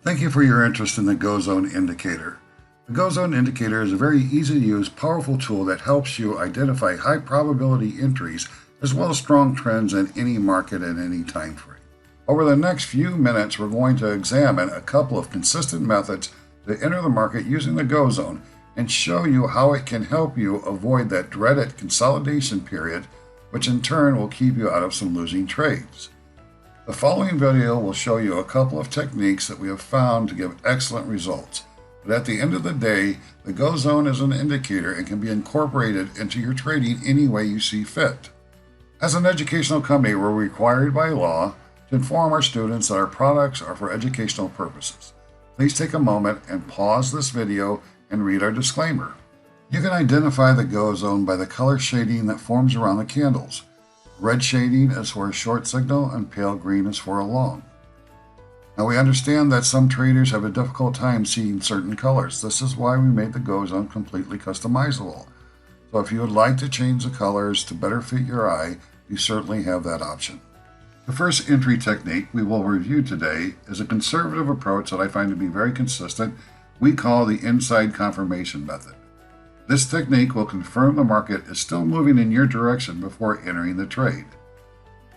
Thank you for your interest in the Go Zone Indicator. The Go Zone Indicator is a very easy to use, powerful tool that helps you identify high probability entries as well as strong trends in any market at any time frame. Over the next few minutes, we're going to examine a couple of consistent methods to enter the market using the Go Zone and show you how it can help you avoid that dreaded consolidation period, which in turn will keep you out of some losing trades. The following video will show you a couple of techniques that we have found to give excellent results. But at the end of the day, the Go Zone is an indicator and can be incorporated into your trading any way you see fit. As an educational company, we're required by law to inform our students that our products are for educational purposes. Please take a moment and pause this video and read our disclaimer. You can identify the Go Zone by the color shading that forms around the candles. Red shading is for a short signal and pale green is for a long. Now we understand that some traders have a difficult time seeing certain colors. This is why we made the Go Zone completely customizable. So if you would like to change the colors to better fit your eye, you certainly have that option. The first entry technique we will review today is a conservative approach that I find to be very consistent. We call the inside confirmation method. This technique will confirm the market is still moving in your direction before entering the trade.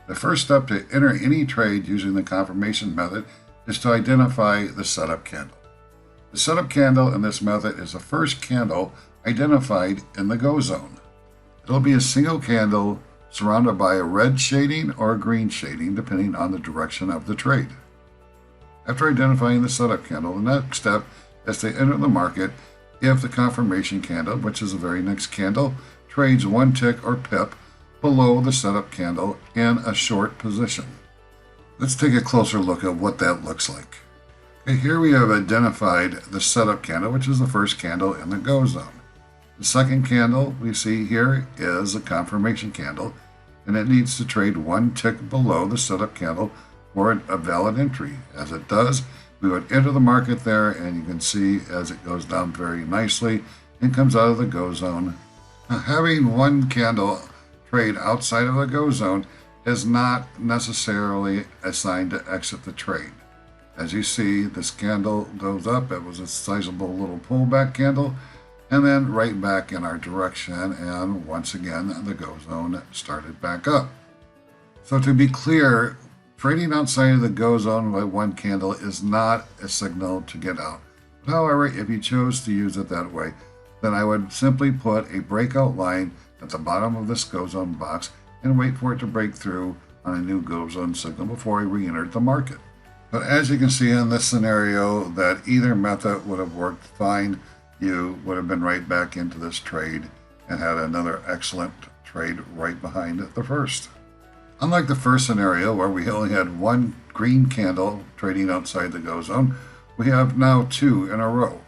The first step to enter any trade using the confirmation method is to identify the setup candle. The setup candle in this method is the first candle identified in the Go Zone. It'll be a single candle surrounded by a red shading or a green shading depending on the direction of the trade. After identifying the setup candle, the next step is to enter the market if the confirmation candle, which is the very next candle, trades one tick or pip below the setup candle in a short position. Let's take a closer look at what that looks like. Okay, here we have identified the setup candle, which is the first candle in the Go Zone. The second candle we see here is a confirmation candle, and it needs to trade one tick below the setup candle for a valid entry. As it does, we would enter the market there, and you can see as it goes down very nicely and comes out of the Go Zone. Now, having one candle trade outside of the Go Zone is not necessarily a sign to exit the trade. As you see, this candle goes up. It was a sizable little pullback candle, and then right back in our direction, and once again the Go Zone started back up. So to be clear, trading outside of the Go Zone by one candle is not a signal to get out. However, if you chose to use it that way, then I would simply put a breakout line at the bottom of this Go Zone box and wait for it to break through on a new Go Zone signal before I re-entered the market. But as you can see in this scenario, that either method would have worked fine. You would have been right back into this trade and had another excellent trade right behind the first. Unlike the first scenario where we only had one green candle trading outside the Go Zone, we have now two in a row.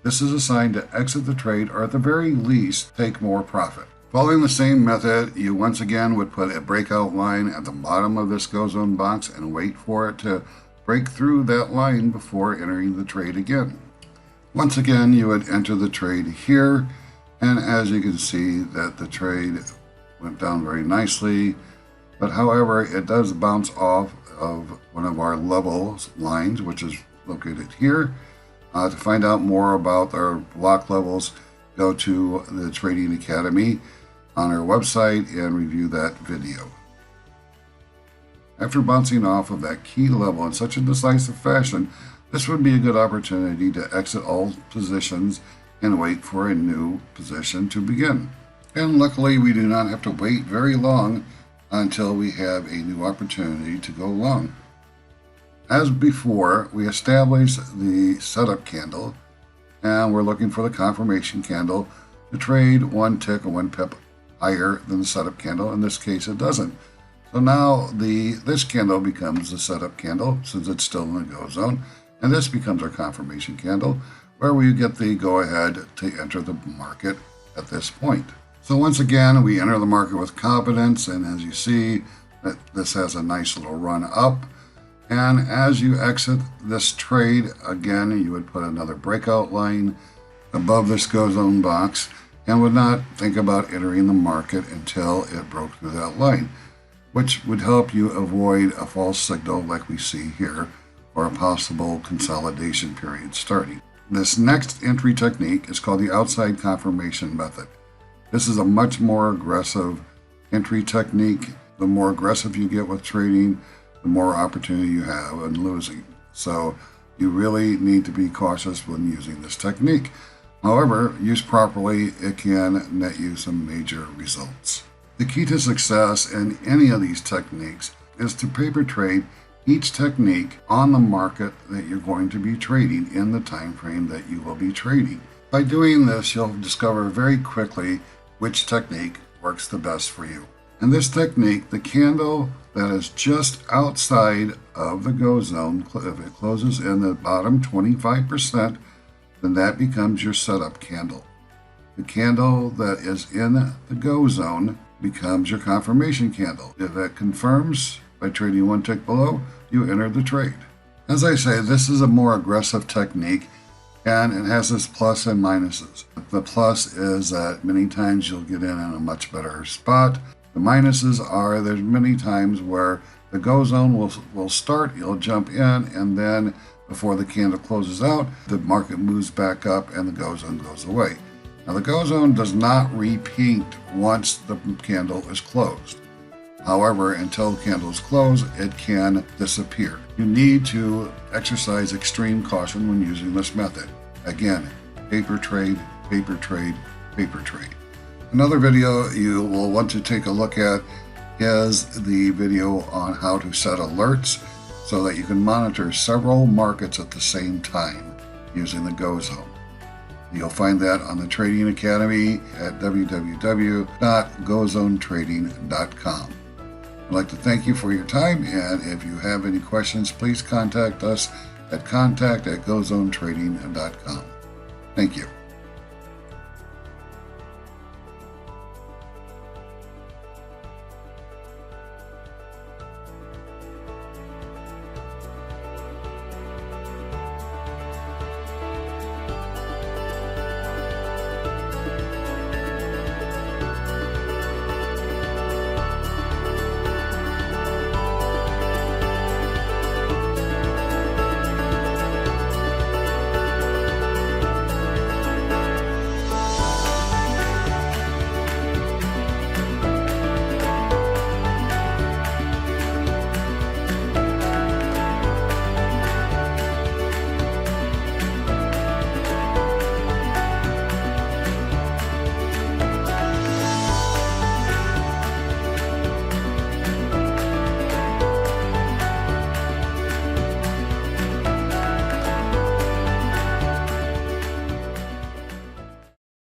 This is a sign to exit the trade or at the very least take more profit. Following the same method, you once again would put a breakout line at the bottom of this Go Zone box and wait for it to break through that line before entering the trade again. Once again, you would enter the trade here, and as you can see that the trade went down very nicely. But however, it does bounce off of one of our level lines, which is located here. To find out more about our block levels, go to the Trading Academy on our website and review that video. After bouncing off of that key level in such a decisive fashion, this would be a good opportunity to exit all positions and wait for a new position to begin. And luckily, we do not have to wait very long until we have a new opportunity to go long. As before, we establish the setup candle, and we're looking for the confirmation candle to trade one tick or one pip higher than the setup candle. In this case, it doesn't. So now this candle becomes the setup candle since it's still in the Go Zone, and this becomes our confirmation candle where we get the go-ahead to enter the market at this point. So once again, we enter the market with confidence, and as you see, that this has a nice little run up. And as you exit this trade, again, you would put another breakout line above this Go Zone box and would not think about entering the market until it broke through that line, which would help you avoid a false signal like we see here, or a possible consolidation period starting. This next entry technique is called the outside confirmation method. This is a much more aggressive entry technique. The more aggressive you get with trading, the more opportunity you have in losing. So you really need to be cautious when using this technique. However, used properly, it can net you some major results. The key to success in any of these techniques is to paper trade each technique on the market that you're going to be trading in the time frame that you will be trading. By doing this, you'll discover very quickly which technique works the best for you. In this technique, the candle that is just outside of the go zone, if it closes in the bottom 25%, then that becomes your setup candle. The candle that is in the go zone becomes your confirmation candle. If it confirms by trading one tick below, you enter the trade. As I say, this is a more aggressive technique, and it has its plus and minuses. The plus is that many times you'll get in a much better spot. The minuses are there's many times where the go zone will start, you'll jump in, and then before the candle closes out, the market moves back up and the go zone goes away. Now the go zone does not repeat once the candle is closed. However, until the candle is closed, it can disappear. You need to exercise extreme caution when using this method. Again, paper trade, paper trade, paper trade. Another video you will want to take a look at is the video on how to set alerts so that you can monitor several markets at the same time using the go zone. You'll find that on the Trading Academy at www.gozonetrading.com. I'd like to thank you for your time, and if you have any questions, please contact us at contact@gozonetrading.com. Thank you.